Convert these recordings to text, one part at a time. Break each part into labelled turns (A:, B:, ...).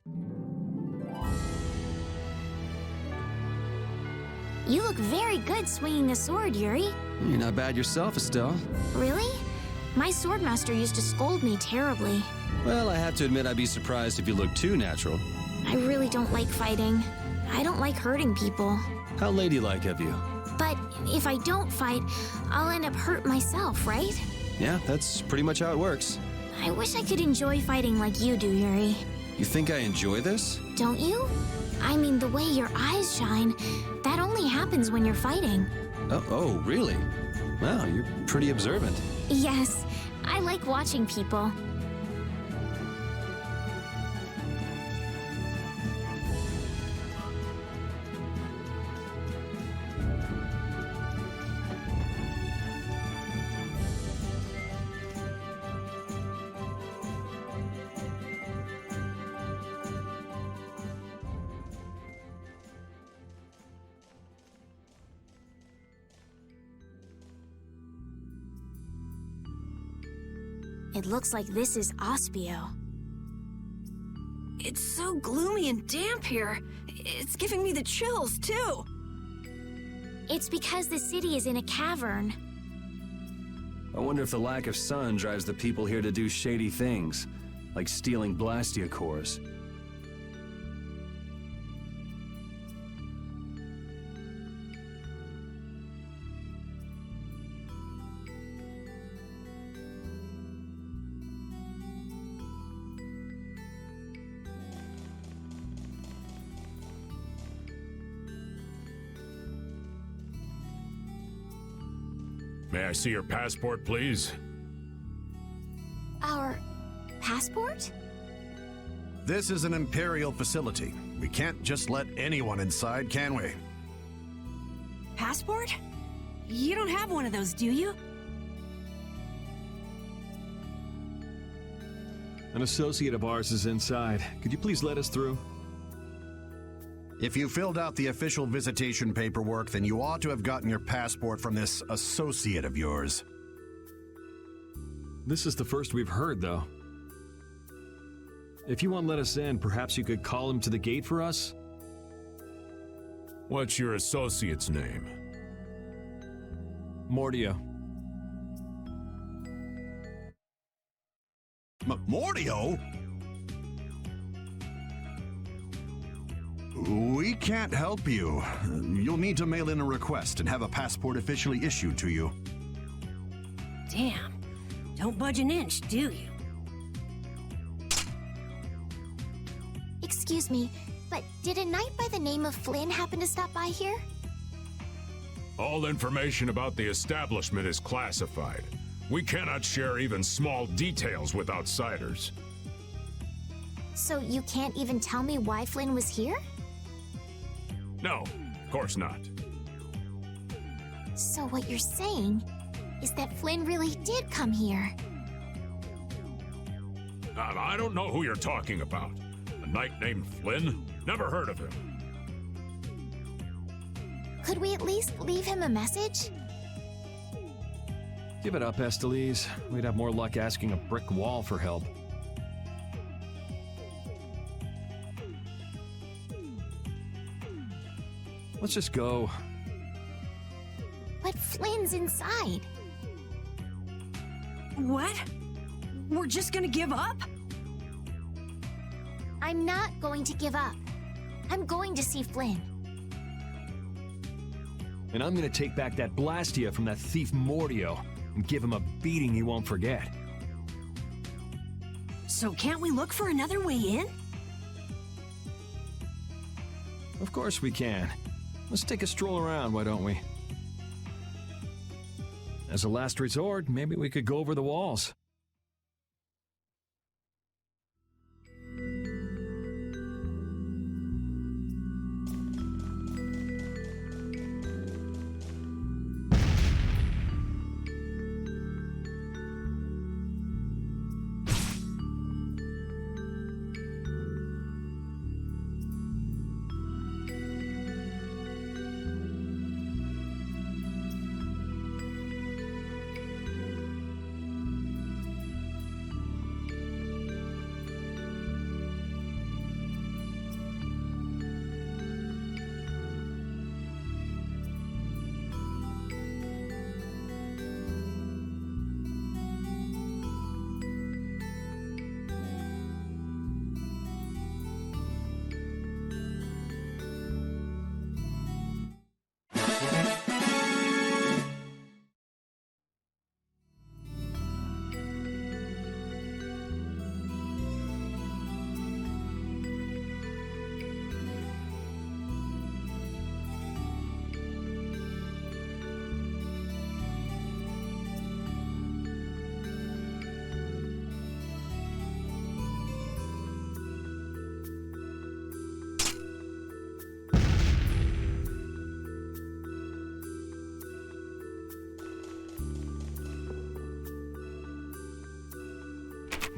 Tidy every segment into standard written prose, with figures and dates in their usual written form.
A: You look very good swinging a sword, Yuri.
B: You're not bad yourself, Estelle.
A: Really? My swordmaster used to scold me terribly.
B: Well, I have to admit I'd be surprised if you looked too natural.
A: I really don't like fighting. I don't like hurting people.
B: How ladylike of you.
A: But if I don't fight, I'll end up hurt myself, right?
B: Yeah, that's pretty much how it works.
A: I wish I could enjoy fighting like you do, Yuri.
B: You think I enjoy this?
A: Don't you? I mean, the way your eyes shine, that only happens when you're fighting.
B: Oh, really? Wow, you're pretty observant.
A: Yes, I like watching people. It looks like this is Aspio.
C: It's so gloomy and damp here. It's giving me the chills, too.
A: It's because the city is in a cavern.
B: I wonder if the lack of sun drives the people here to do shady things, like stealing Blastia cores.
D: May I see your passport, please?
A: Our passport?
E: This is an Imperial facility. We can't just let anyone inside, can we?
C: Passport? You don't have one of those, do you?
F: An associate of ours is inside. Could you please let us through?
E: If you filled out the official visitation paperwork, then you ought to have gotten your passport from this associate of yours.
F: This is the first we've heard, though. If you won't let us in, perhaps you could call him to the gate for us?
D: What's your associate's name?
F: Mordio.
E: Mordio? We can't help you. You'll need to mail in a request and have a passport officially issued to you.
C: Damn. Don't budge an inch, do you?
A: Excuse me, but did a knight by the name of Flynn happen to stop by here?
D: All information about the establishment is classified. We cannot share even small details with outsiders.
A: So you can't even tell me why Flynn was here?
D: No, of course not.
A: So what you're saying is that Flynn really did come here.
D: I don't know who you're talking about. A knight named Flynn? Never heard of him.
A: Could we at least leave him a message?
F: Give it up, Estelise. We'd have more luck asking a brick wall for help. Let's just go.
A: But Flynn's inside.
C: What? We're just gonna give up?
A: I'm not going to give up. I'm going to see Flynn.
F: And I'm gonna take back that Blastia from that thief Mordio and give him a beating he won't forget.
C: So can't we look for another way in?
F: Of course we can. Let's take a stroll around, why don't we? As a last resort, maybe we could go over the walls.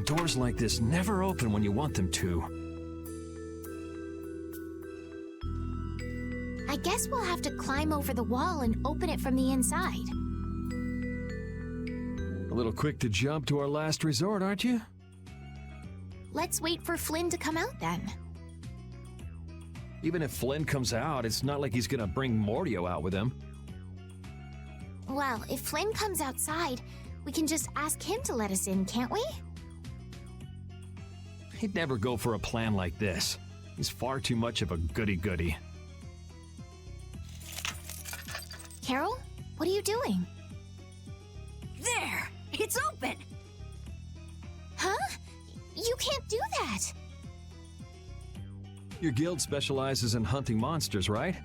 F: doors like this never open when you want them to.
A: I guess we'll have to climb over the wall and open it from the inside.
F: A little quick to jump to our last resort, aren't you?
A: Let's wait for Flynn to come out then.
F: Even if Flynn comes out, it's not like he's gonna bring Mordio out with him.
A: Well, if Flynn comes outside, we can just ask him to let us in, can't we?
F: He'd never go for a plan like this. He's far too much of a goody-goody.
A: Carol, what are you doing?
C: There! It's open!
A: Huh? You can't do that!
F: Your guild specializes in hunting monsters, right?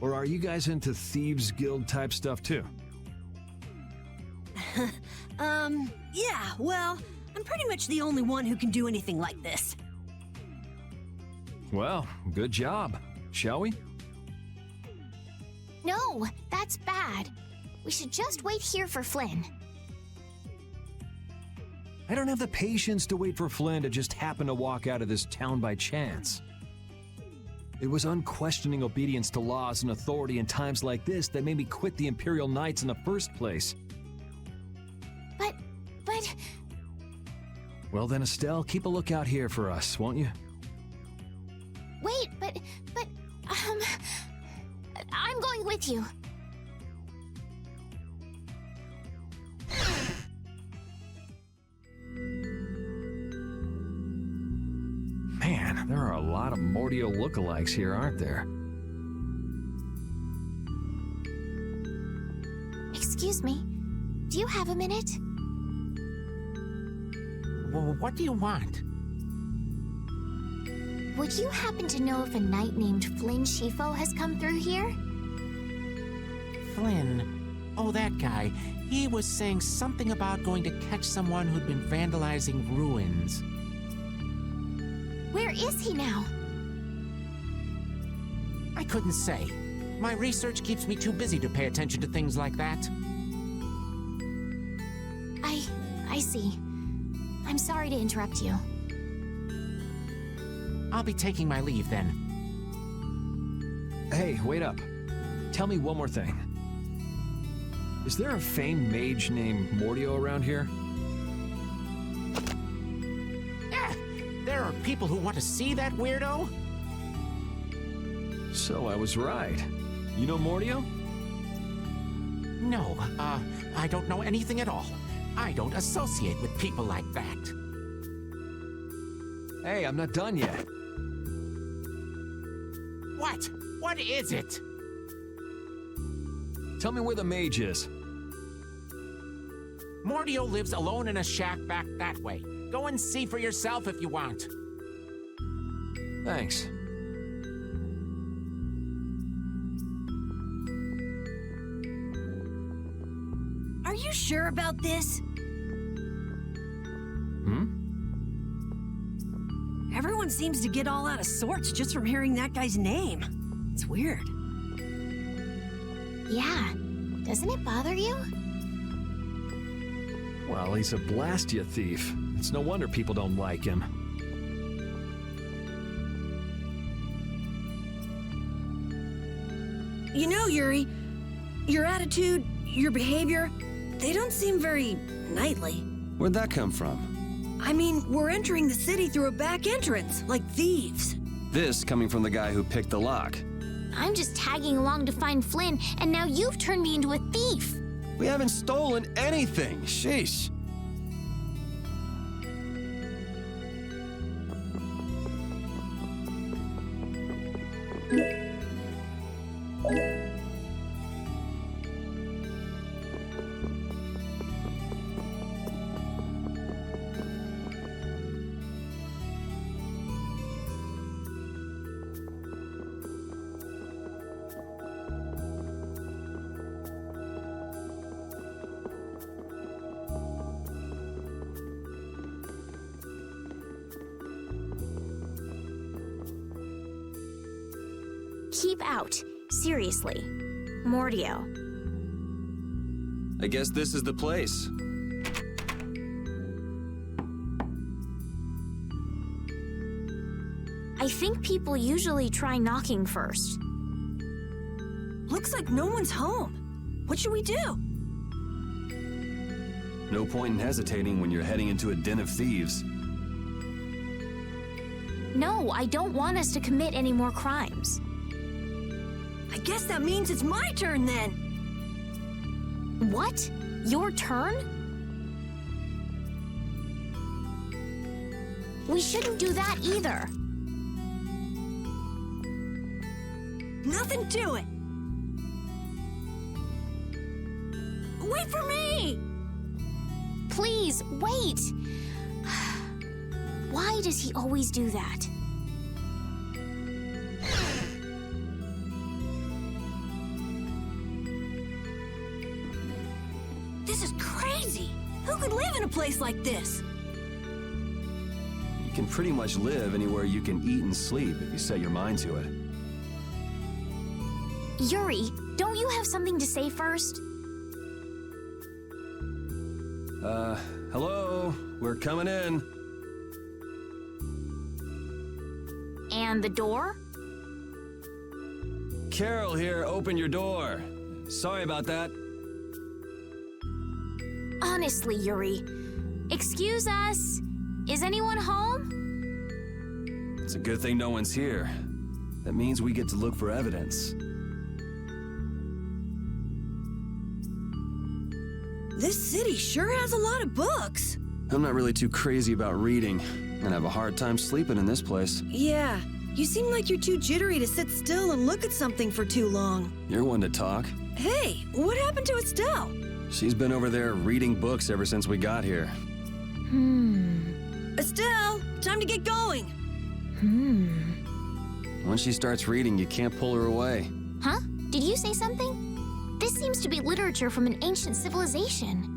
F: Or are you guys into Thieves Guild type stuff too?
C: Yeah, well, I'm pretty much the only one who can do anything like this.
F: Well, good job. Shall we?
A: No, that's bad. We should just wait here for Flynn.
F: I don't have the patience to wait for Flynn to just happen to walk out of this town by chance. It was unquestioning obedience to laws and authority in times like this that made me quit the Imperial Knights in the first place.
A: But...
F: Well then, Estelle, keep a lookout here for us, won't you?
A: Wait, but... I'm going with you.
F: Man, there are a lot of Mordio lookalikes here, aren't there?
A: Excuse me, do you have a minute?
G: Well, what do you want?
A: Would you happen to know if a knight named Flynn Scifo has come through here?
G: Flynn? Oh, that guy. He was saying something about going to catch someone who'd been vandalizing ruins.
A: Where is he now?
G: I couldn't say. My research keeps me too busy to pay attention to things like that.
A: I see. I'm sorry to interrupt you.
G: I'll be taking my leave then.
F: Hey, wait up. Tell me one more thing. Is there a famed mage named Mordio around here?
G: There are people who want to see that weirdo?
F: So I was right. You know Mordio?
G: No, I don't know anything at all. I don't associate with people like that.
F: Hey, I'm not done yet.
G: What? What is it?
F: Tell me where the mage is.
G: Mordio lives alone in a shack back that way. Go and see for yourself if you want.
F: Thanks.
C: Are you sure about this? Everyone seems to get all out of sorts just from hearing that guy's name. It's weird.
A: Yeah, doesn't it bother you?
F: Well, he's a Blastia thief. It's no wonder people don't like him.
C: You know, Yuri, your attitude, your behavior, they don't seem very knightly.
B: Where'd that come from?
C: I mean, we're entering the city through a back entrance, like thieves.
B: This coming from the guy who picked the lock.
A: I'm just tagging along to find Flynn, and now you've turned me into a thief.
B: We haven't stolen anything. Sheesh.
A: Keep out. Seriously. Mordio.
B: I guess this is the place.
A: I think people usually try knocking first.
C: Looks like no one's home. What should we do?
B: No point in hesitating when you're heading into a den of thieves.
A: No, I don't want us to commit any more crimes.
C: I guess that means it's my turn then.
A: What? Your turn? We shouldn't do that either.
C: Nothing to it. Wait for me!
A: Please, wait! Why does he always do that?
C: This is crazy! Who could live in a place like this?
B: You can pretty much live anywhere you can eat and sleep if you set your mind to it.
A: Yuri, don't you have something to say first?
B: Hello? We're coming in.
A: And the door?
B: Carol here, open your door. Sorry about that.
A: Honestly, Yuri. Excuse us. Is anyone home?
B: It's a good thing no one's here. That means we get to look for evidence.
C: This city sure has a lot of books.
B: I'm not really too crazy about reading, and I have a hard time sleeping in this place.
C: Yeah, you seem like you're too jittery to sit still and look at something for too long.
B: You're one to talk.
C: Hey, what happened to Estelle?
B: She's been over there reading books ever since we got here.
C: Estelle, time to get going.
B: Once she starts reading, you can't pull her away.
A: Huh? Did you say something? This seems to be literature from an ancient civilization.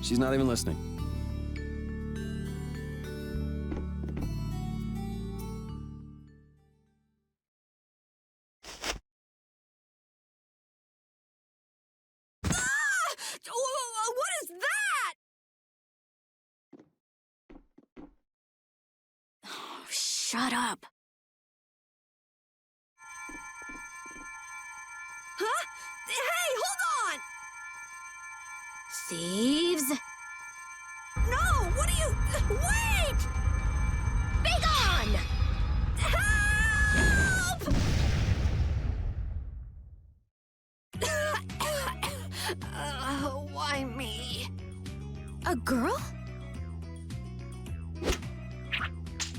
B: She's not even listening.
C: What is that?
A: Oh, shut up.
C: Huh? Hey, hold on!
A: Thieves?
C: No, what are you... Wait!
A: Be gone!
C: Help! Why me?
A: A girl?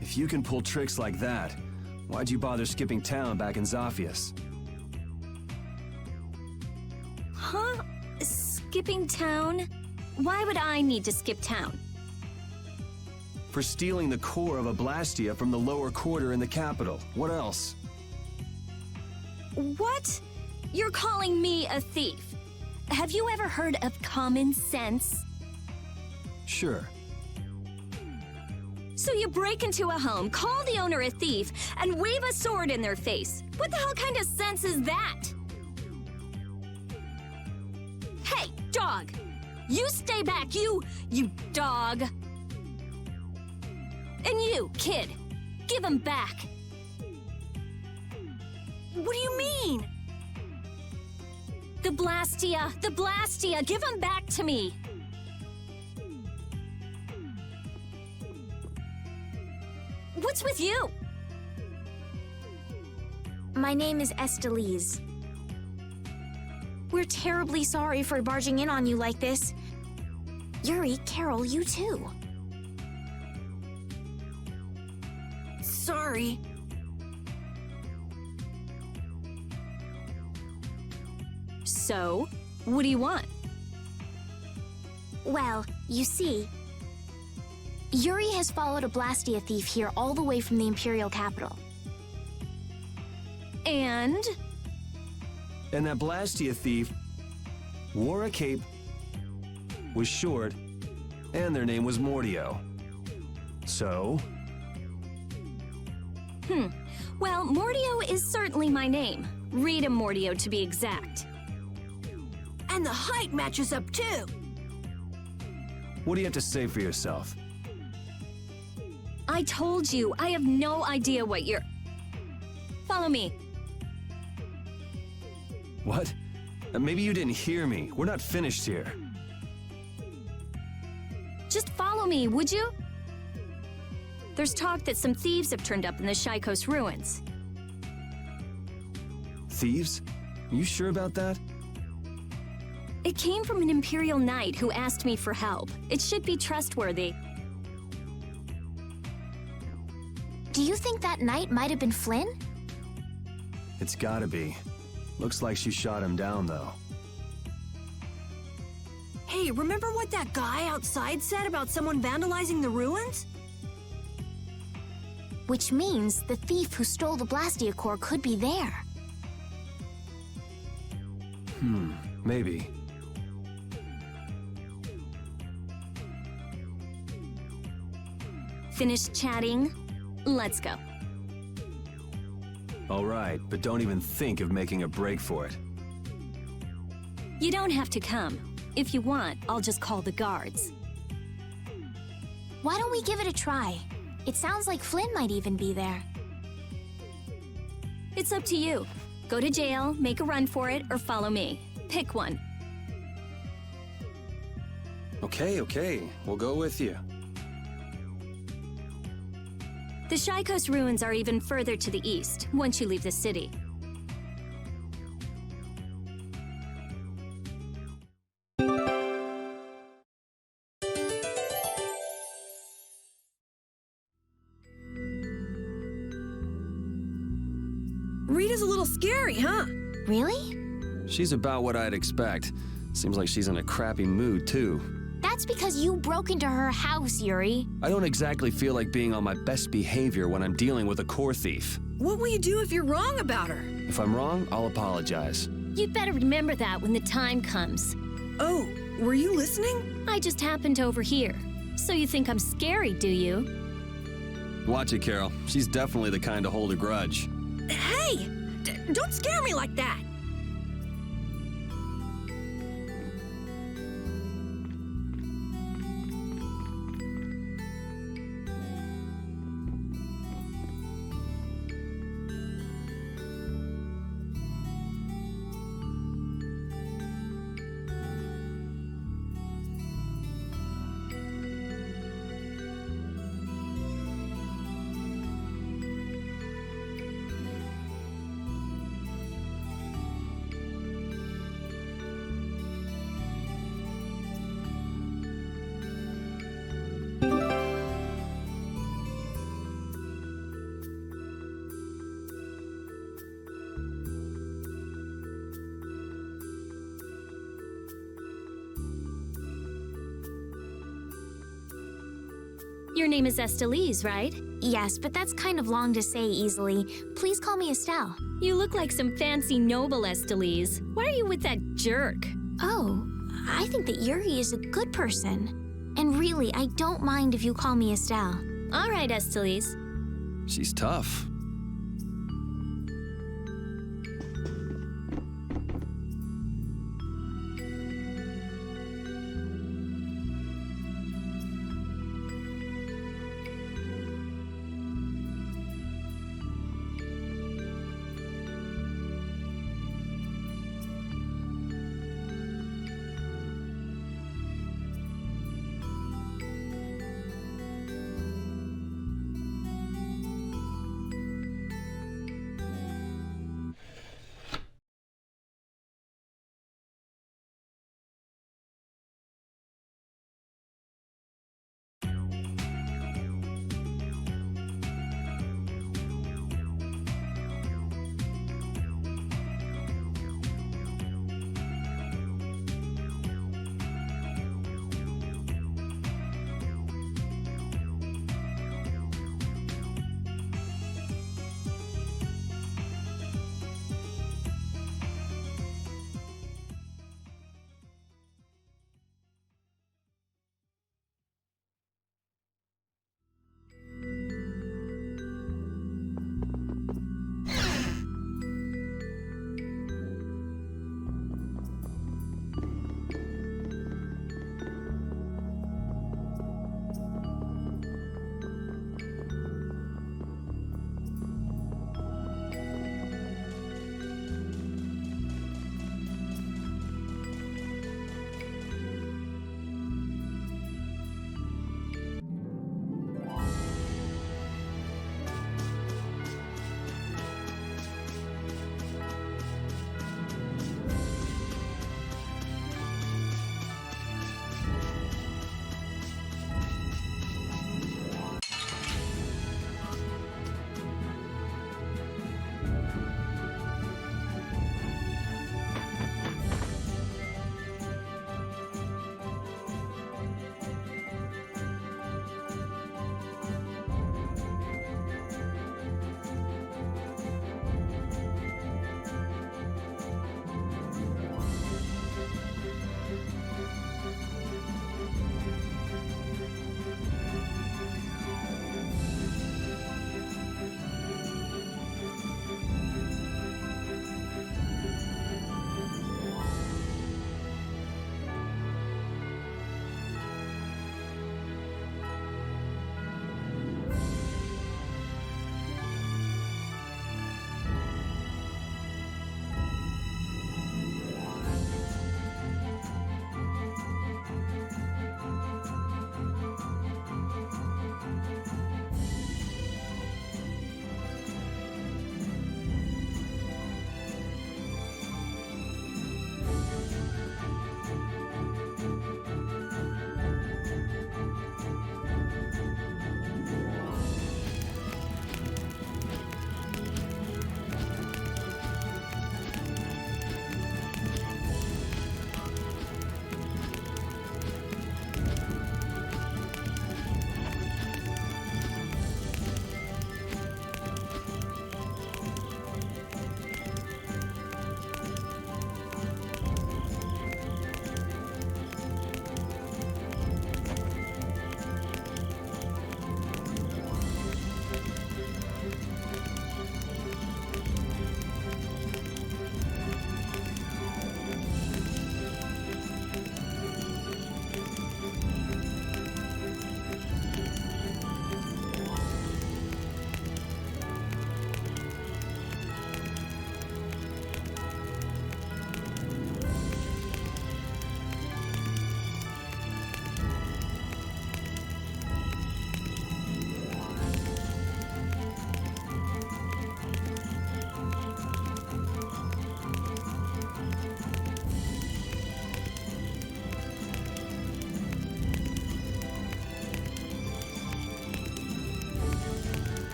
B: If you can pull tricks like that, why'd you bother skipping town back in Zophius?
H: Huh? Skipping town? Why would I need to skip town?
B: For stealing the core of a Blastia from the lower quarter in the capital. What else?
H: What? You're calling me a thief? Have you ever heard of common sense?
B: Sure.
H: So you break into a home, call the owner a thief, and wave a sword in their face. What the hell kind of sense is that? Hey, dog! You stay back, you dog! And you, kid, give him back.
C: What do you mean?
H: The Blastia, give him back to me. What's with you?
A: My name is Estelise. We're terribly sorry for barging in on you like this. Yuri, Carol, you too.
C: Sorry.
H: So, what do you want?
A: Well, you see, Yuri has followed a Blastia thief here all the way from the Imperial capital.
H: And?
B: And that Blastia thief wore a cape, was short, and their name was Mordio. So?
H: Well, Mordio is certainly my name. Rita Mordio, to be exact.
C: And the height matches up too.
B: What do you have to say for yourself?
H: I told you, I have no idea what you're... Follow me.
B: What? Maybe you didn't hear me. We're not finished here.
H: Just follow me, would you? There's talk that some thieves have turned up in the Shaikos Ruins.
B: Thieves? You sure about that?
H: It came from an Imperial Knight who asked me for help. It should be trustworthy.
A: Do you think that knight might have been Flynn?
B: It's gotta be. Looks like she shot him down, though.
C: Hey, remember what that guy outside said about someone vandalizing the ruins?
A: Which means the thief who stole the Blastia core could be there.
B: Maybe.
H: Finished chatting? Let's go.
B: All right, but don't even think of making a break for it.
H: You don't have to come. If you want, I'll just call the guards.
A: Why don't we give it a try? It sounds like Flynn might even be there.
H: It's up to you. Go to jail, make a run for it, or follow me. Pick one.
B: Okay. We'll go with you.
H: The Shaikos Ruins are even further to the east, once you leave the city.
C: Rita's a little scary, huh?
A: Really?
B: She's about what I'd expect. Seems like she's in a crappy mood, too.
A: That's because you broke into her house, Yuri.
B: I don't exactly feel like being on my best behavior when I'm dealing with a core thief.
C: What will you do if you're wrong about her?
B: If I'm wrong, I'll apologize.
H: You'd better remember that when the time comes.
C: Oh, were you listening?
H: I just happened to overhear. So you think I'm scary, do you?
B: Watch it, Carol. She's definitely the kind to hold a grudge.
C: Hey! Don't scare me like that!
H: Your name is Estelise, right?
A: Yes, but that's kind of long to say easily. Please call me Estelle.
H: You look like some fancy noble, Estelise. Why are you with that jerk?
A: Oh, I think that Yuri is a good person. And really, I don't mind if you call me Estelle.
H: All right, Estelise.
B: She's tough.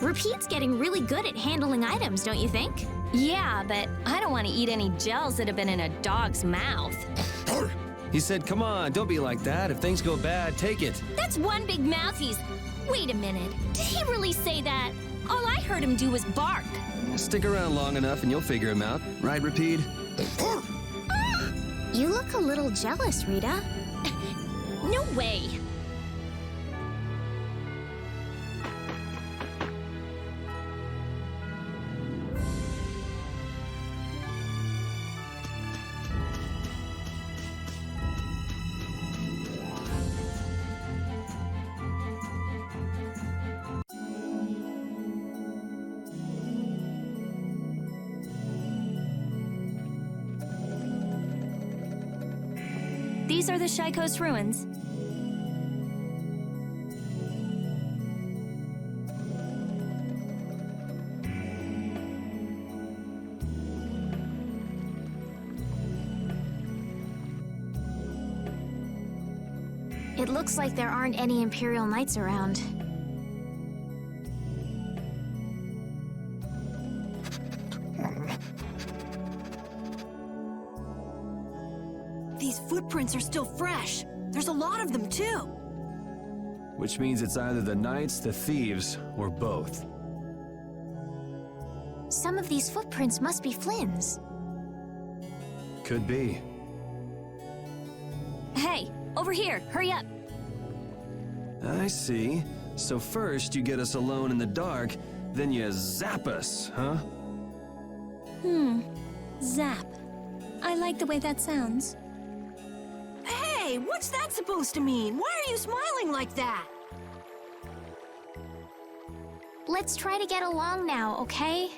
A: Repeat's getting really good at handling items, don't you think?
H: Yeah, but I don't want to eat any gels that have been in a dog's mouth.
B: He said, come on, don't be like that. If things go bad, take it.
H: That's one big mouth he's... Wait a minute. Did he really say that? All I heard him do was bark.
B: Stick around long enough and you'll figure him out. Right, Repeat?
A: You look a little jealous, Rita.
H: No way. These are the Shaikos Ruins.
A: It looks like there aren't any Imperial Knights around.
C: These footprints are still fresh. There's a lot of them, too.
B: Which means it's either the knights, the thieves, or both.
A: Some of these footprints must be Flynn's.
B: Could be.
H: Hey, over here, hurry up.
B: I see. So first you get us alone in the dark, then you zap us, huh?
H: Zap. I like the way that sounds.
C: Hey, what's that supposed to mean? Why are you smiling like that?
A: Let's try to get along now, okay?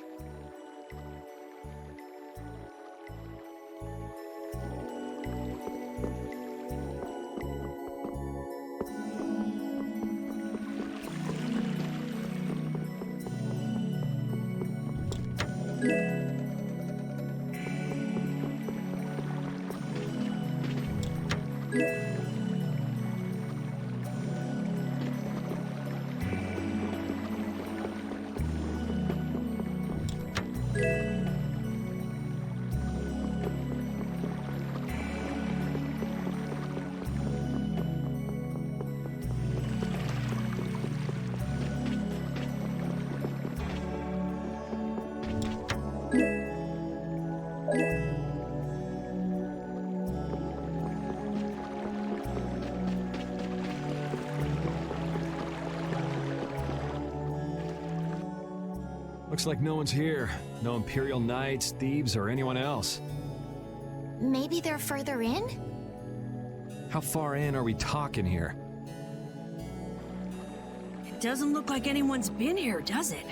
F: Looks like no one's here. No Imperial Knights, thieves, or anyone else.
A: Maybe they're further in?
F: How far in are we talking here?
C: It doesn't look like anyone's been here, does it?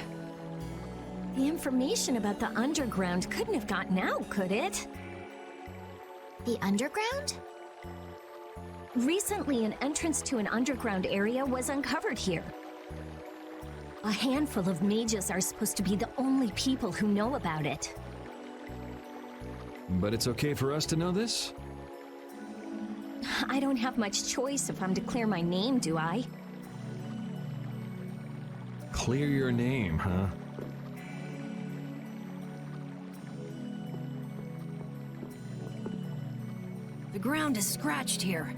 H: The information about the underground couldn't have gotten out, could it?
A: The underground?
H: Recently, an entrance to an underground area was uncovered here. A handful of mages are supposed to be the only people who know about it.
F: But it's okay for us to know this?
H: I don't have much choice if I'm to clear my name, do I?
F: Clear your name, huh?
C: The ground is scratched here.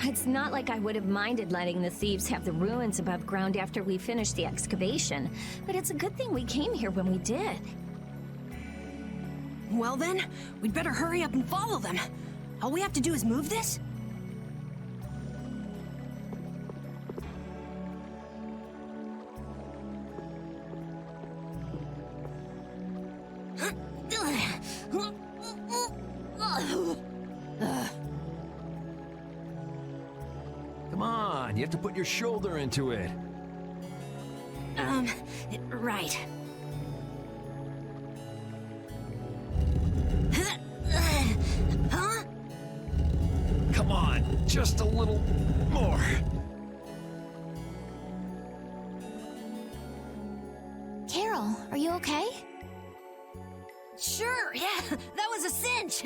H: It's not like I would have minded letting the thieves have the ruins above ground after we finished the excavation, but it's a good thing we came here when we did.
C: Well then, we'd better hurry up and follow them. All we have to do is move this?
F: Come on, you have to put your shoulder into it.
C: Right. Huh?
F: Come on, just a little more.
A: Carol, are you okay?
C: Sure, yeah, that was a cinch.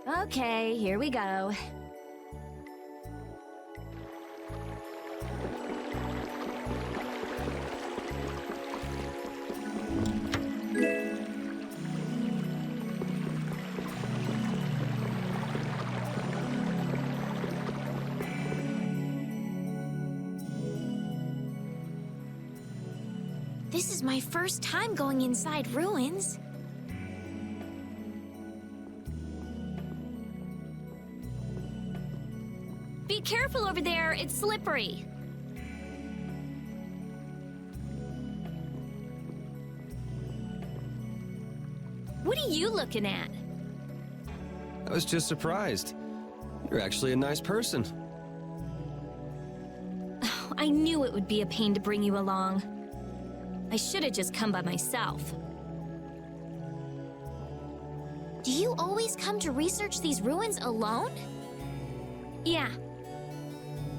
H: Okay, here we go.
A: This is my first time going inside ruins.
H: Be careful over there, it's slippery. What are you looking at?
B: I was just surprised. You're actually a nice person.
H: I knew it would be a pain to bring you along. I should have just come by myself.
A: Do you always come to research these ruins alone?
H: Yeah,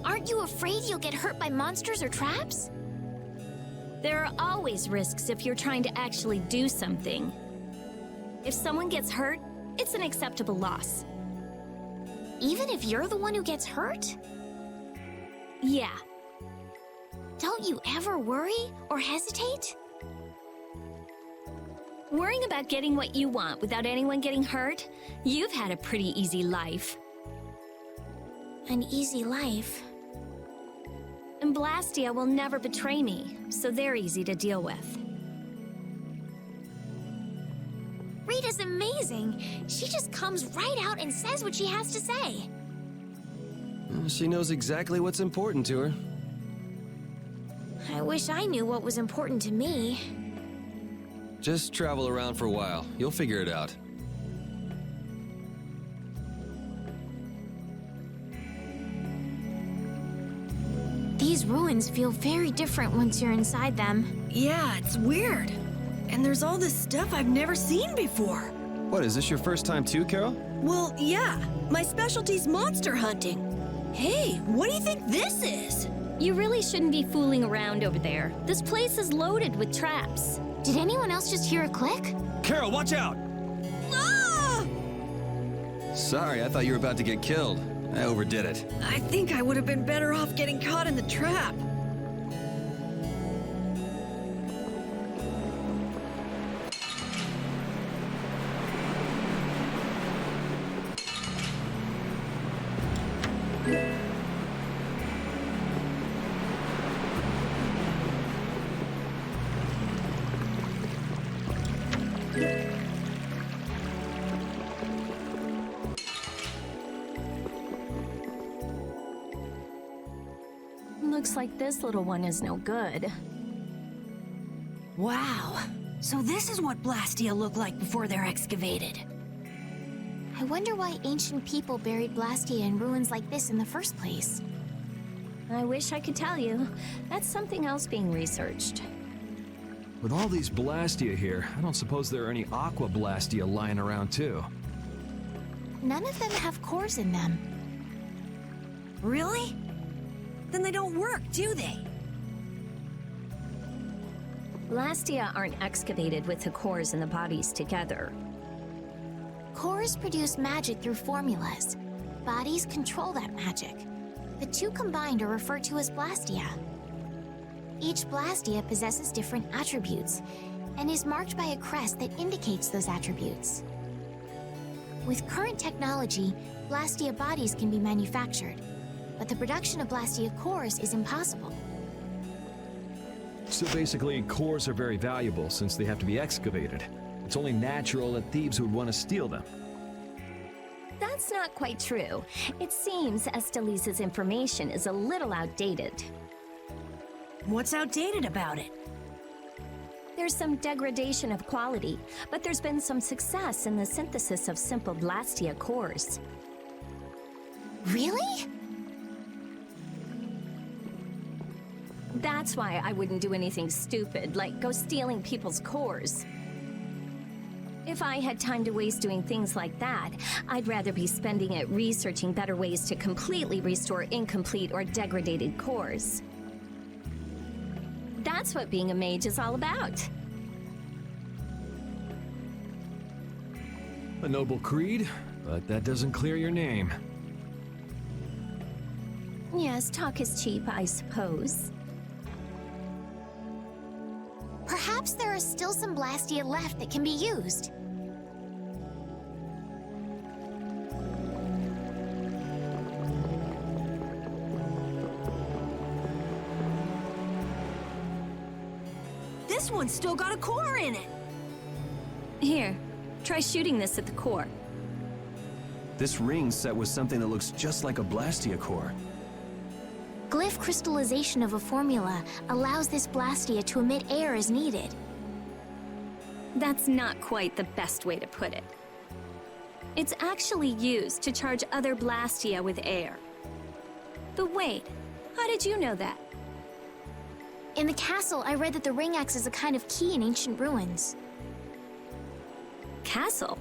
A: Aren't you afraid you'll get hurt by monsters or traps?
H: there are always risks if you're trying to actually do something. If someone gets hurt, it's an acceptable loss.
A: Even if you're the one who gets hurt?
H: Yeah,
A: Don't you ever worry or hesitate?
H: worrying about getting what you want without anyone getting hurt? You've had a pretty easy life.
A: An easy life.
H: And Blastia will never betray me, so they're easy to deal with.
A: Rita's amazing. She just comes right out and says what she has to say.
B: She knows exactly what's important to her.
A: I wish I knew what was important to me.
B: Just travel around for a while. You'll figure it out.
A: These ruins feel very different once you're inside them.
C: Yeah, it's weird. And there's all this stuff I've never seen before.
B: What, is this your first time too, Carol?
C: Well, yeah. My specialty's monster hunting. Hey, what do you think this is?
H: You really shouldn't be fooling around over there. This place is loaded with traps.
A: Did anyone else just hear a click?
B: Carol, watch out!
C: Ah!
B: Sorry, I thought you were about to get killed. I overdid it.
C: I think I would have been better off getting caught in the trap.
H: Looks like this little one is no good.
C: Wow. So this is what Blastia looked like before they're excavated.
A: I wonder why ancient people buried Blastia in ruins like this in the first place.
H: I wish I could tell you. That's something else being researched.
F: With all these Blastia here, I don't suppose there are any Aqua Blastia lying around too.
A: None of them have cores in them.
C: Really? Then they don't work, do they?
H: Blastia aren't excavated with the cores and the bodies together.
A: Cores produce magic through formulas. Bodies control that magic. The two combined are referred to as Blastia. Each Blastia possesses different attributes and is marked by a crest that indicates those attributes. With current technology, Blastia bodies can be manufactured, but the production of Blastia cores is impossible.
F: So basically, cores are very valuable since they have to be excavated. It's only natural that thieves would want to steal them.
H: That's not quite true. It seems Estelise's information is a little outdated.
C: What's outdated about it?
H: There's some degradation of quality, but there's been some success in the synthesis of simple Blastia cores.
A: Really?
H: That's why I wouldn't do anything stupid, like go stealing people's cores. If I had time to waste doing things like that, I'd rather be spending it researching better ways to completely restore incomplete or degraded cores. That's what being a mage is all about.
F: A noble creed, but that doesn't clear your name.
H: Yes, talk is cheap, I suppose.
A: Perhaps there are still some Blastia left that can be used.
C: This one's still got a core in it.
H: Here, try shooting this at the core.
B: This ring's set with something that looks just like a Blastia core.
A: Glyph crystallization of a formula allows this Blastia to emit air as needed.
H: That's not quite the best way to put it. It's actually used to charge other Blastia with air. But wait, how did you know that?
A: In the castle, I read that the ring acts as a kind of key in ancient ruins.
H: Castle?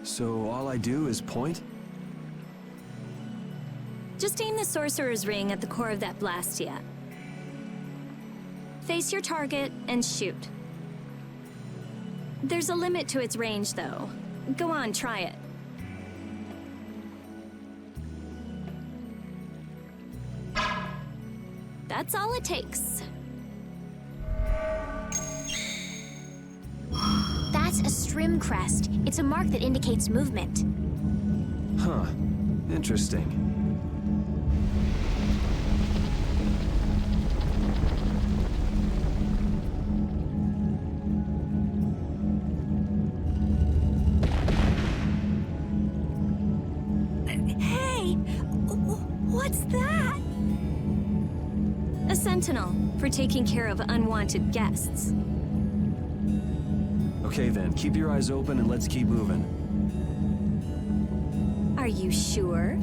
B: So all I do is point?
H: Just aim the Sorcerer's Ring at the core of that Blastia. Face your target and shoot. There's a limit to its range, though. Go on, try it. That's all it takes.
A: That's a Strim crest. It's a mark that indicates movement.
B: Huh. Interesting.
C: Hey! What's that?
H: A sentinel for taking care of unwanted guests.
B: Okay then, keep your eyes open and let's keep moving.
H: Are you sure?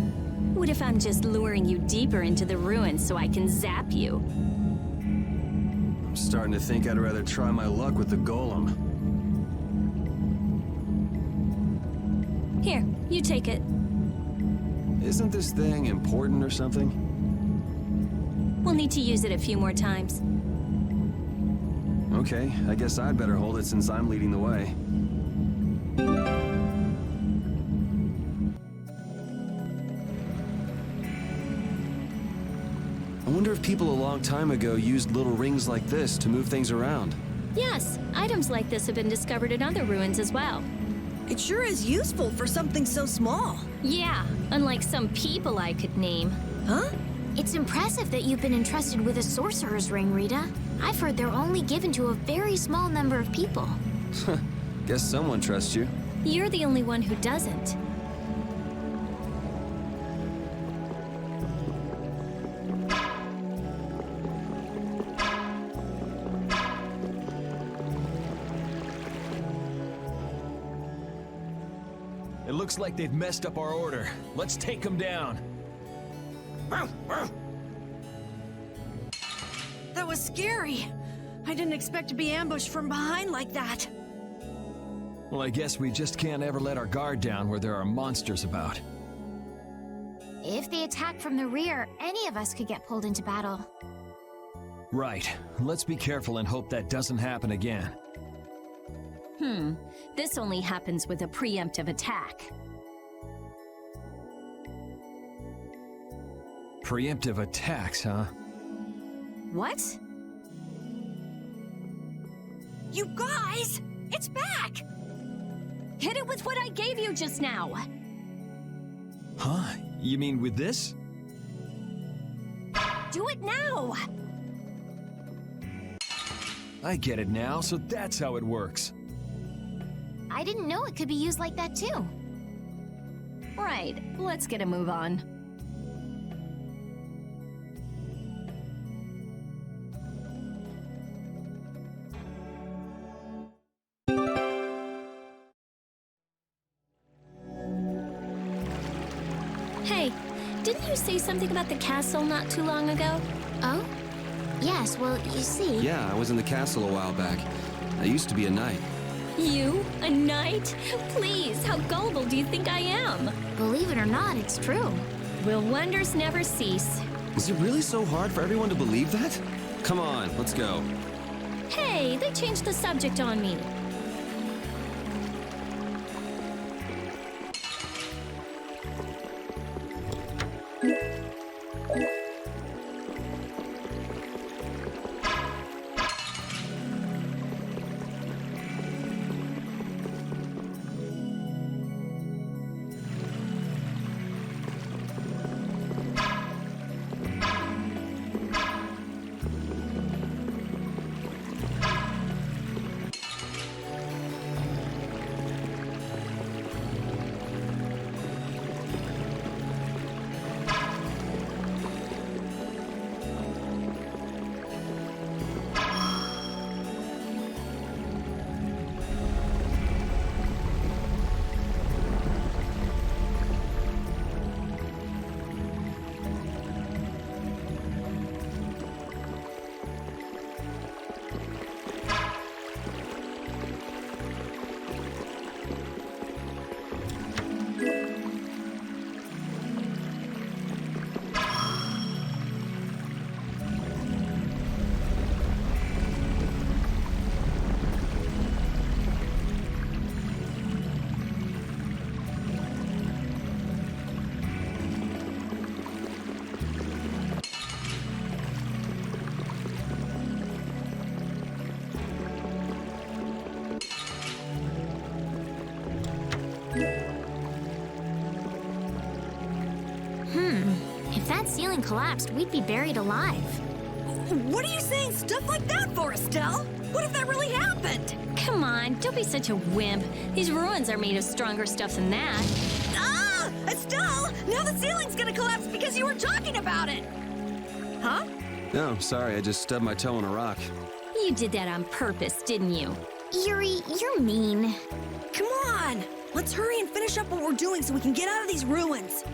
H: What if I'm just luring you deeper into the ruins so I can zap you?
B: I'm starting to think I'd rather try my luck with the golem.
H: Here, you take it.
B: Isn't this thing important or something?
H: We'll need to use it a few more times.
B: Okay, I guess I'd better hold it since I'm leading the way. I wonder if people a long time ago used little rings like this to move things around.
H: Yes, items like this have been discovered in other ruins as well.
C: It sure is useful for something so small.
H: Yeah, unlike some people I could name.
C: Huh?
A: It's impressive that you've been entrusted with a sorcerer's ring, Rita. I've heard they're only given to a very small number of people.
B: Guess someone trusts you.
H: You're the only one who doesn't.
F: It looks like they've messed up our order. Let's take them down.
C: That was scary. I didn't expect to be ambushed from behind like that.
F: Well, I guess we just can't ever let our guard down where there are monsters about.
A: If they attack from the rear, any of us could get pulled into battle.
F: Right. Let's be careful and hope that doesn't happen again.
H: This only happens with a preemptive attack.
F: Preemptive attacks, huh?
H: What?
C: You guys! It's back!
H: Hit it with what I gave you just now!
F: Huh? You mean with this?
H: Do it now!
F: I get it now, so that's how it works.
A: I didn't know it could be used like that too.
H: Right, let's get a move on. Hey, didn't you say something about the castle not too long ago?
A: Oh? Yes, well, you see...
B: Yeah, I was in the castle a while back. I used to be a knight.
H: You? A knight? Please, how gullible do you think I am?
A: Believe it or not, it's true.
H: Will wonders never cease?
B: Is it really so hard for everyone to believe that? Come on, let's go.
H: Hey, they changed the subject on me.
A: If that ceiling collapsed, we'd be buried alive.
C: What are you saying stuff like that for, Estelle? What if that really happened?
H: Come on, don't be such a wimp. These ruins are made of stronger stuff than that.
C: Ah! Estelle! Now the ceiling's gonna collapse because you were talking about it! Huh?
B: No, sorry, I just stubbed my toe on a rock.
H: You did that on purpose, didn't you?
A: Yuri, you're mean.
C: Come on! Let's hurry and finish up what we're doing so we can get out of these ruins.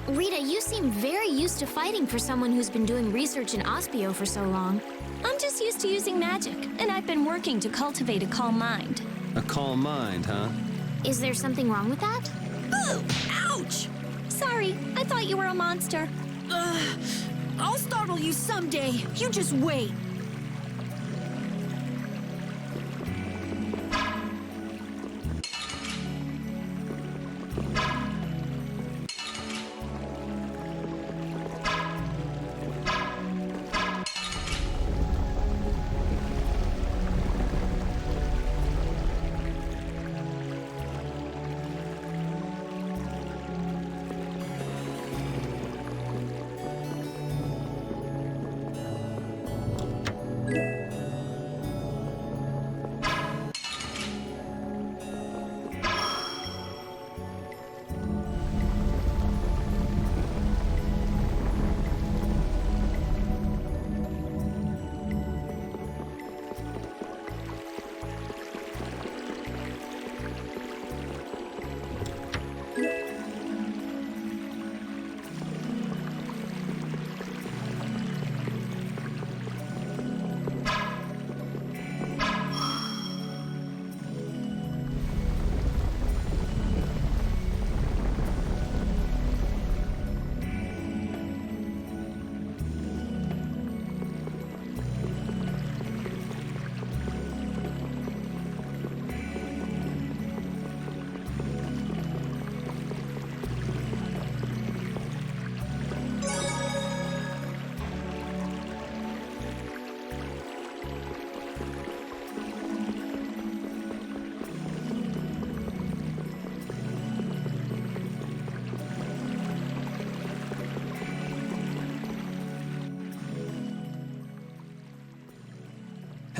A: Rita, you seem very used to fighting for someone who's been doing research in Aspio for so long.
H: I'm just used to using magic, and I've been working to cultivate a calm mind.
B: A calm mind, huh?
A: Is there something wrong with that?
C: Ooh! Ouch!
H: Sorry, I thought you were a monster.
C: I'll startle you someday. You just wait.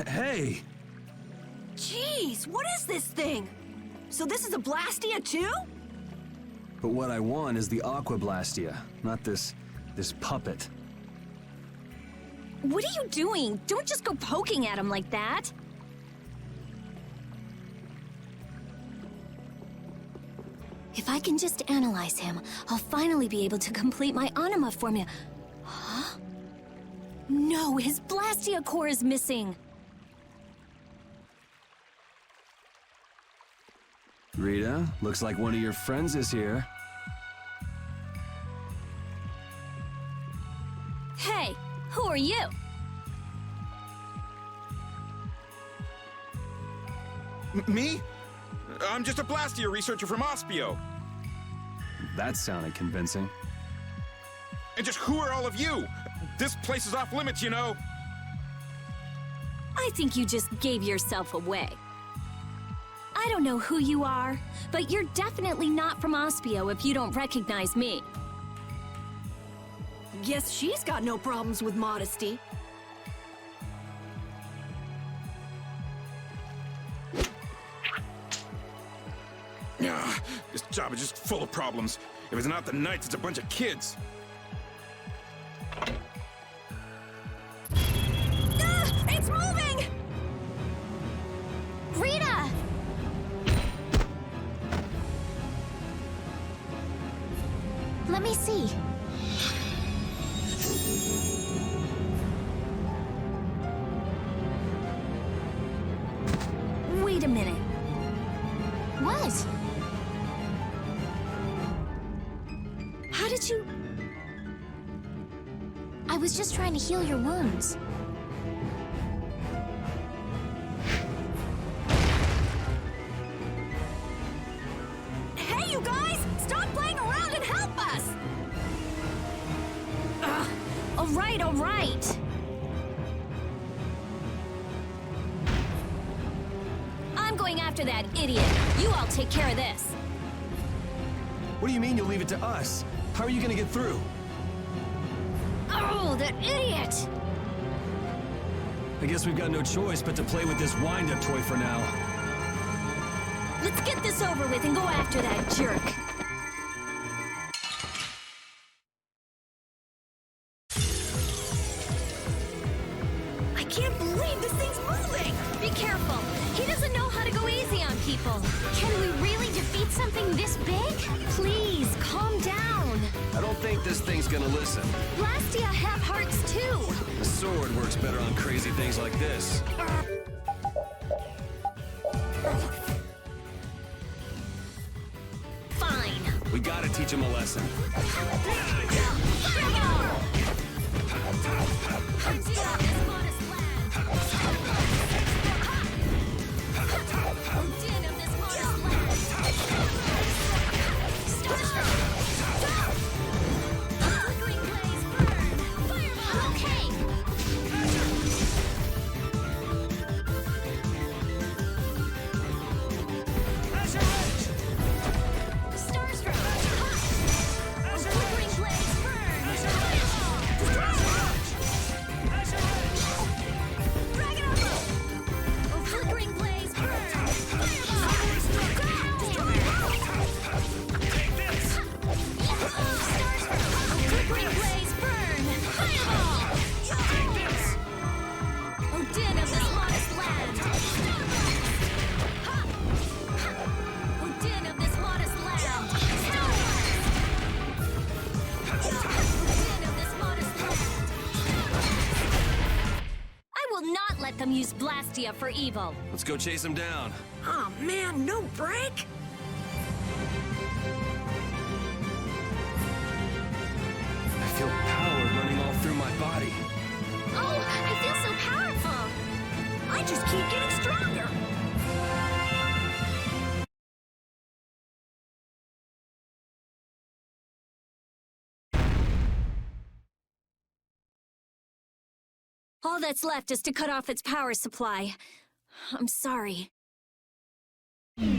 B: Hey!
C: Jeez, what is this thing? So this is a Blastia too?
B: But what I want is the Aqua Blastia, not this puppet.
H: What are you doing? Don't just go poking at him like that. If I can just analyze him, I'll finally be able to complete my anima formula. Huh? No, his Blastia core is missing.
B: Rita, looks like one of your friends is here.
H: Hey, who are you?
I: Me? I'm just a Blastia researcher from Aspio.
B: That sounded convincing.
I: And just who are all of you? This place is off limits, you know.
H: I think you just gave yourself away. I don't know who you are, but you're definitely not from Aspio if you don't recognize me.
C: Guess she's got no problems with modesty.
I: Ah, this job is just full of problems. If it's not the Knights, it's a bunch of kids.
C: It's moving!
A: Rita! Let me see.
H: Wait a minute.
A: What?
H: How did you...
A: I was just trying to heal your wounds.
C: Hey, you guys! Stop playing around and help us!
H: All right, all right. I'm going after that idiot. You all take care of this.
B: What do you mean you'll leave it to us? How are you gonna get through?
H: Oh, that idiot!
B: I guess we've got no choice but to play with this wind-up toy for now.
H: Let's get this over with and go after that jerk.
C: I can't believe this thing's moving!
H: Be careful. He doesn't know how to go easy on people.
A: Can we really defeat something this big?
H: Please, calm down.
B: I don't think this thing's gonna listen.
H: Blastia have hearts too.
B: The sword works better on crazy things like this.
H: Fine.
B: We gotta teach him a lesson.
H: Them use Blastia for evil.
B: Let's go chase him down.
C: Oh man, no break?
B: I feel power running all through my body.
A: Oh, I feel so powerful!
C: I just keep getting stronger!
H: All that's left is to cut off its power supply. I'm sorry.
C: Rita,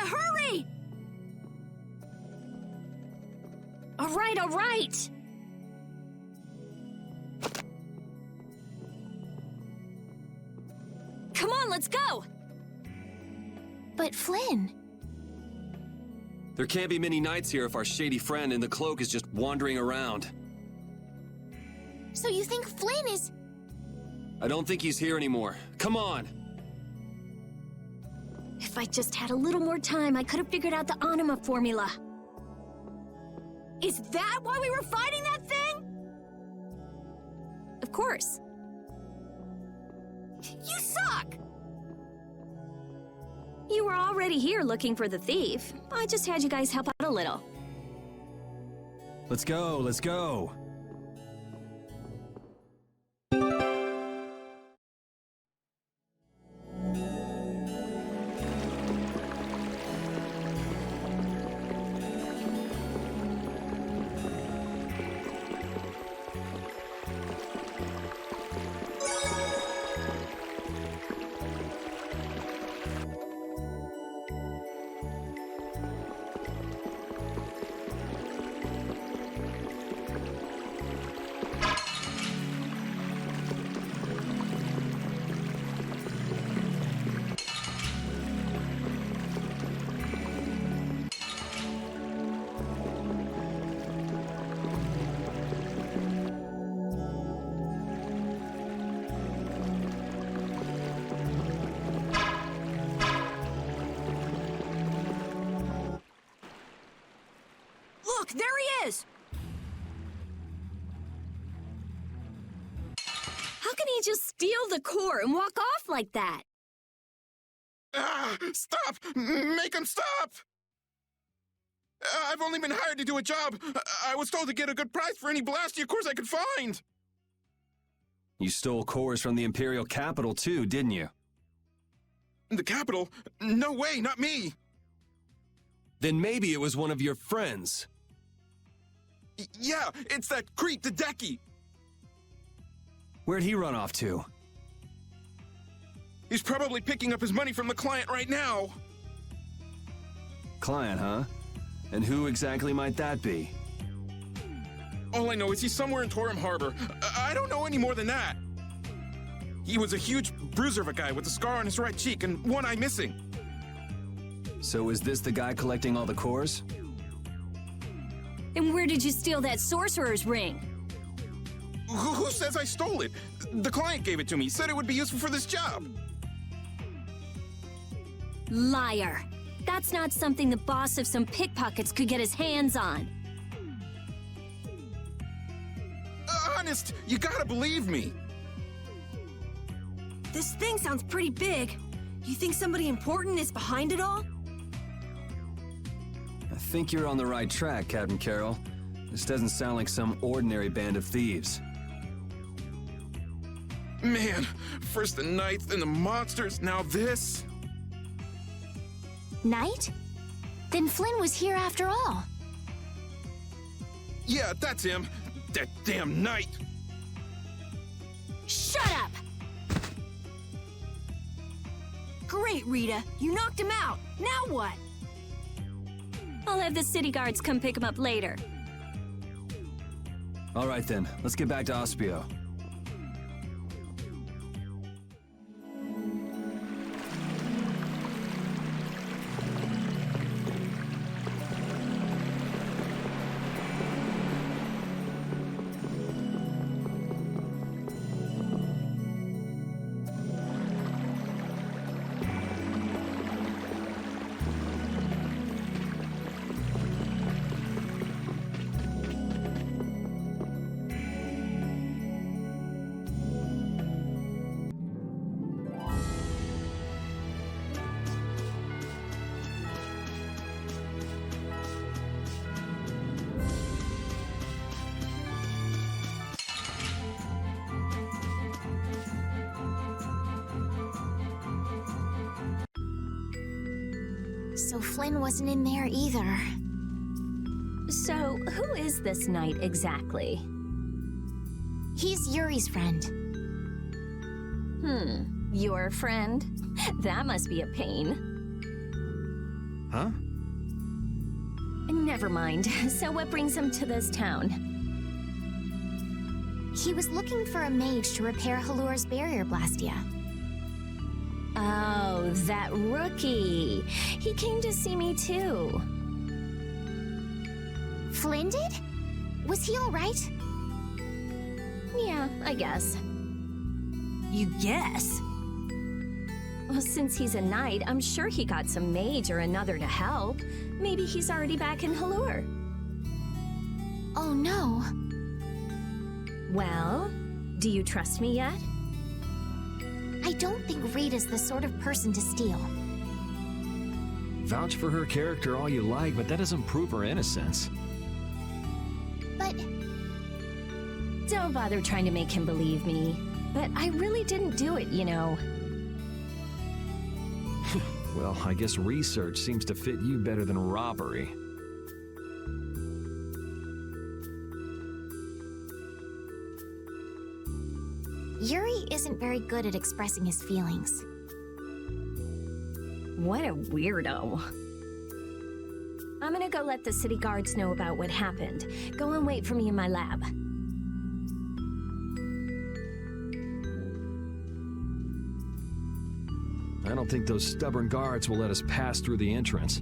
C: hurry!
H: All right. Come on, let's go!
A: But Flynn...
B: There can't be many knights here if our shady friend in the cloak is just wandering around.
A: So you think Flynn is...
B: I don't think he's here anymore. Come on!
H: If I just had a little more time, I could have figured out the anima formula.
C: Is that why we were fighting that thing?
H: Of course.
C: You suck!
H: You were already here looking for the thief. I just had you guys help out a little.
B: Let's go, let's go.
C: Look, there he is!
H: How can he just steal the core and walk off like that?
I: Ah! Stop! Make him stop! I've only been hired to do a job. I was told to get a good price for any Blastia cores I could find.
B: You stole cores from the Imperial capital too, didn't you?
I: The capital? No way, not me.
B: Then maybe it was one of your friends.
I: Yeah, it's that creep, the Decky.
B: Where'd he run off to?
I: He's probably picking up his money from the client right now.
B: Client, huh? And who exactly might that be?
I: All I know is he's somewhere in Torim Harbor. I don't know any more than that. He was a huge bruiser of a guy with a scar on his right cheek and one eye missing.
B: So is this the guy collecting all the cores?
H: And where did you steal that sorcerer's ring?
I: Who says I stole it? The client gave it to me, said it would be useful for this job.
H: Liar. That's not something the boss of some pickpockets could get his hands on.
I: Honest, you gotta believe me.
C: This thing sounds pretty big. You think somebody important is behind it all?
B: I think you're on the right track, Captain Carroll. This doesn't sound like some ordinary band of thieves.
I: Man, first the knights, then the monsters, now this.
A: Knight? Then Flynn was here after all.
I: Yeah, that's him. That damn knight.
C: Shut up! Great, Rita. You knocked him out. Now what?
H: I'll have the city guards come pick him up later.
B: All right then, let's get back to Aspio.
A: So Flynn wasn't in there either.
H: So, who is this knight exactly?
A: He's Yuri's friend.
H: Your friend? That must be a pain.
B: Huh?
H: Never mind. So what brings him to this town?
A: He was looking for a mage to repair Halur's barrier Blastia.
H: Oh, that rookie. He came to see me too.
A: Flynn did? Was he all right?
H: Yeah, I guess.
C: You guess?
H: Well, since he's a knight, I'm sure he got some mage or another to help. Maybe he's already back in Halur.
A: Oh no.
H: Well, do you trust me yet?
A: I don't think Rita's the sort of person to steal.
F: Vouch for her character all you like, but that doesn't prove her innocence.
A: But
H: Don't bother trying to make him believe me. But I really didn't do it, you know.
F: Well, I guess research seems to fit you better than robbery.
A: Yuri isn't very good at expressing his feelings.
H: What a weirdo. I'm gonna go let the city guards know about what happened. Go and wait for me in my lab.
F: I don't think those stubborn guards will let us pass through the entrance.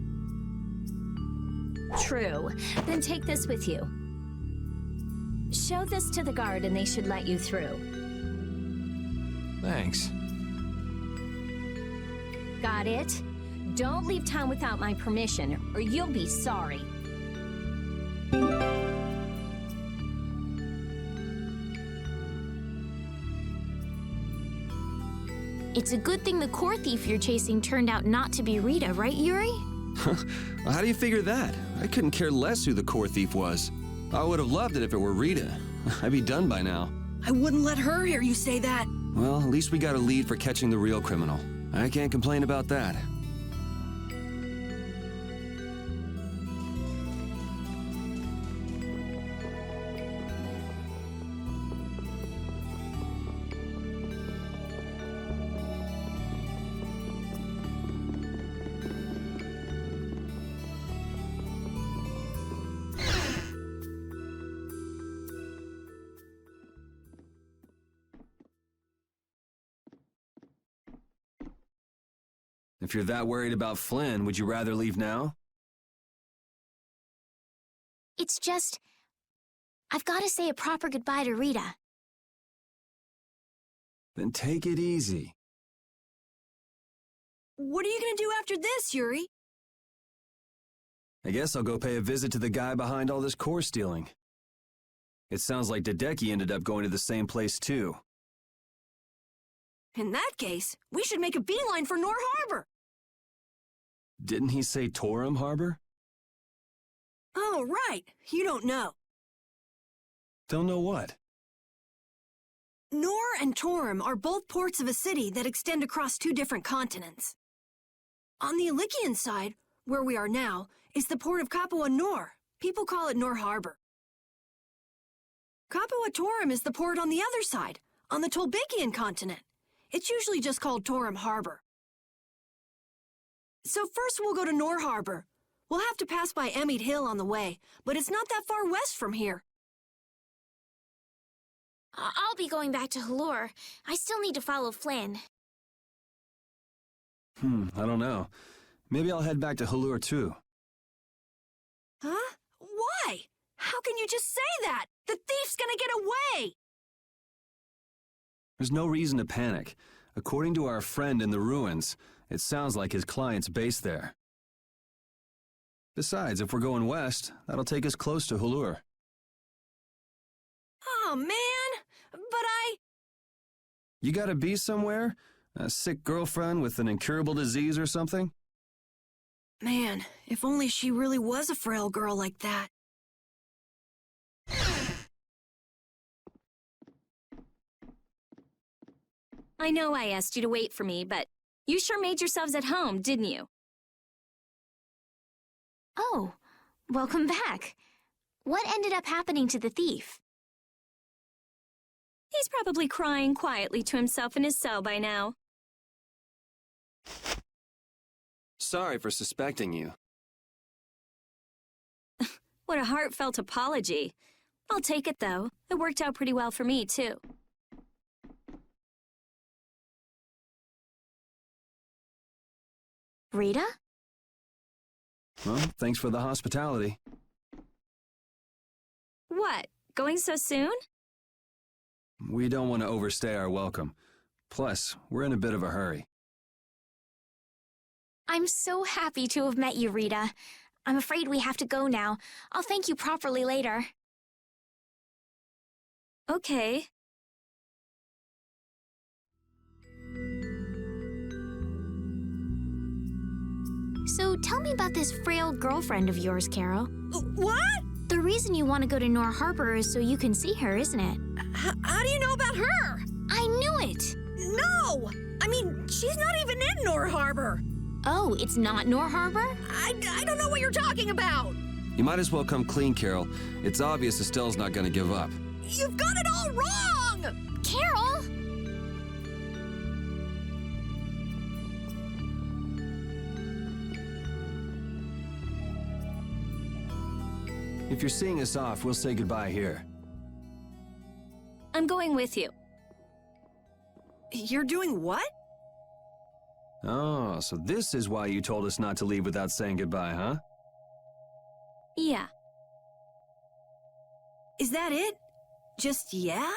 H: True. Then take this with you. Show this to the guard and they should let you through.
F: Thanks.
H: Got it? Don't leave town without my permission, or you'll be sorry.
A: It's a good thing the core thief you're chasing turned out not to be Rita, right, Yuri?
B: How do you figure that? I couldn't care less who the core thief was. I would have loved it if it were Rita. I'd be done by now.
C: I wouldn't let her hear you say that.
B: Well, at least we got a lead for catching the real criminal. I can't complain about that. If you're that worried about Flynn, would you rather leave now?
A: It's just... I've got to say a proper goodbye to Rita.
B: Then take it easy.
C: What are you gonna do after this, Yuri?
B: I guess I'll go pay a visit to the guy behind all this core stealing. It sounds like Hideki ended up going to the same place too.
C: In that case, we should make a beeline for Nor Harbor.
B: Didn't he say Torum Harbor?
C: Oh, right. You don't know.
B: Don't know what.
C: Nor and Torum are both ports of a city that extend across two different continents. On the Ilikian side, where we are now, is the port of Capua Nor. People call it Nor Harbor. Capua Torum is the port on the other side, on the Tolbikian continent. It's usually just called Torum Harbor. So first we'll go to Nor Harbor. We'll have to pass by Emmett Hill on the way, but it's not that far west from here.
A: I'll be going back to Halure. I still need to follow Flynn.
B: I don't know. Maybe I'll head back to Halure too.
C: Huh? Why? How can you just say that? The thief's gonna get away!
B: There's no reason to panic. According to our friend in the ruins, it sounds like his client's based there. Besides, if we're going west, that'll take us close to Halure.
C: Oh, man! But
B: You gotta be somewhere? A sick girlfriend with an incurable disease or something?
C: Man, if only she really was a frail girl like that.
H: I know I asked you to wait for me, but you sure made yourselves at home, didn't you?
A: Oh, welcome back. What ended up happening to the thief?
H: He's probably crying quietly to himself in his cell by now.
B: Sorry for suspecting you.
H: What a heartfelt apology. I'll take it, though. It worked out pretty well for me, too.
A: Rita?
B: Well, thanks for the hospitality.
H: What? Going so soon?
B: We don't want to overstay our welcome. Plus, we're in a bit of a hurry.
A: I'm so happy to have met you, Rita. I'm afraid we have to go now. I'll thank you properly later.
H: Okay.
A: So tell me about this frail girlfriend of yours, Carol.
C: What?
A: The reason you want to go to Nor Harbor is so you can see her, isn't it?
C: How do you know about her?
A: I knew it!
C: No! I mean, she's not even in Nor Harbor.
A: Oh, it's not Nor Harbor?
C: I don't know what you're talking about.
B: You might as well come clean, Carol. It's obvious Estelle's not gonna give up.
C: You've got it all wrong!
A: Carol!
B: If you're seeing us off, we'll say goodbye here.
H: I'm going with you.
C: You're doing what?
B: Oh, so this is why you told us not to leave without saying goodbye, huh?
H: Yeah.
C: Is that it? Just yeah?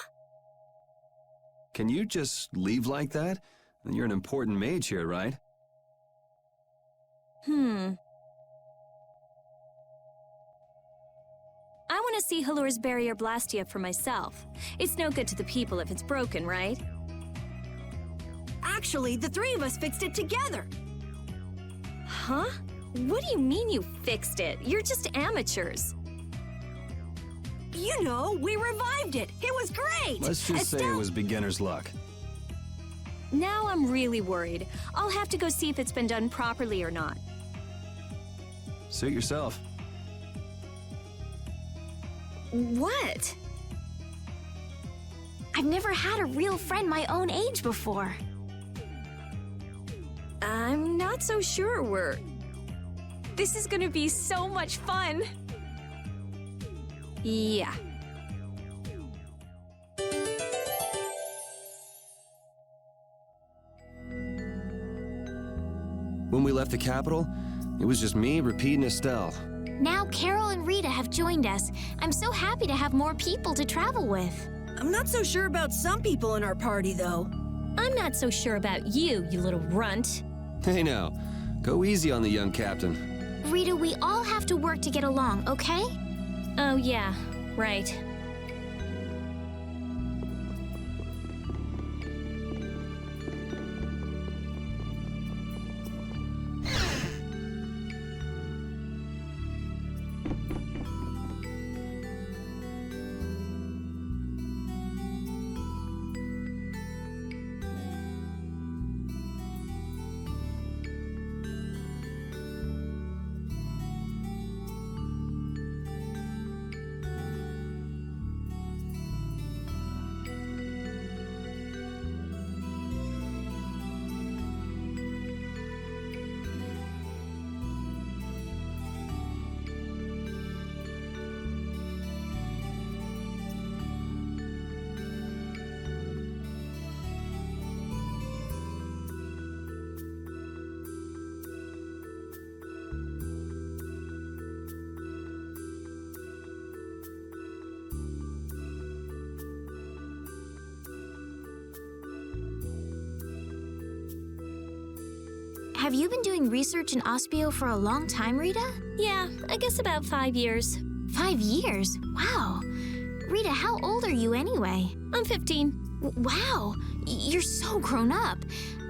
B: Can you just leave like that? You're an important mage here, right?
H: I want to see Halur's barrier Blastia for myself. It's no good to the people if it's broken, right?
C: Actually, the three of us fixed it together.
H: Huh? What do you mean you fixed it? You're just amateurs.
C: You know, we revived it. It was great.
B: Let's just say it was beginner's luck.
H: Now I'm really worried. I'll have to go see if it's been done properly or not.
B: Suit yourself.
H: What?
A: I've never had a real friend my own age before.
H: I'm not so sure This is gonna be so much fun. Yeah.
B: When we left the capital, it was just me, Repeat, and Estelle.
A: Now Carol and Rita have joined us. I'm so happy to have more people to travel with.
C: I'm not so sure about some people in our party, though.
H: I'm not so sure about you, you little runt.
B: Hey now, go easy on the young captain.
A: Rita, we all have to work to get along, okay?
H: Oh yeah, right.
A: Have you been doing research in Aspio for a long time, Rita?
H: Yeah, I guess about 5 years.
A: 5 years? Wow. Rita, how old are you anyway?
H: I'm 15.
A: Wow, you're so grown up.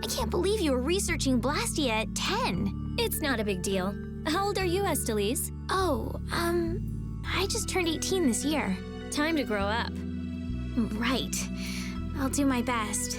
A: I can't believe you were researching Blastia at 10.
H: It's not a big deal. How old are you, Estelise?
A: Oh, I just turned 18 this year.
H: Time to grow up.
A: Right. I'll do my best.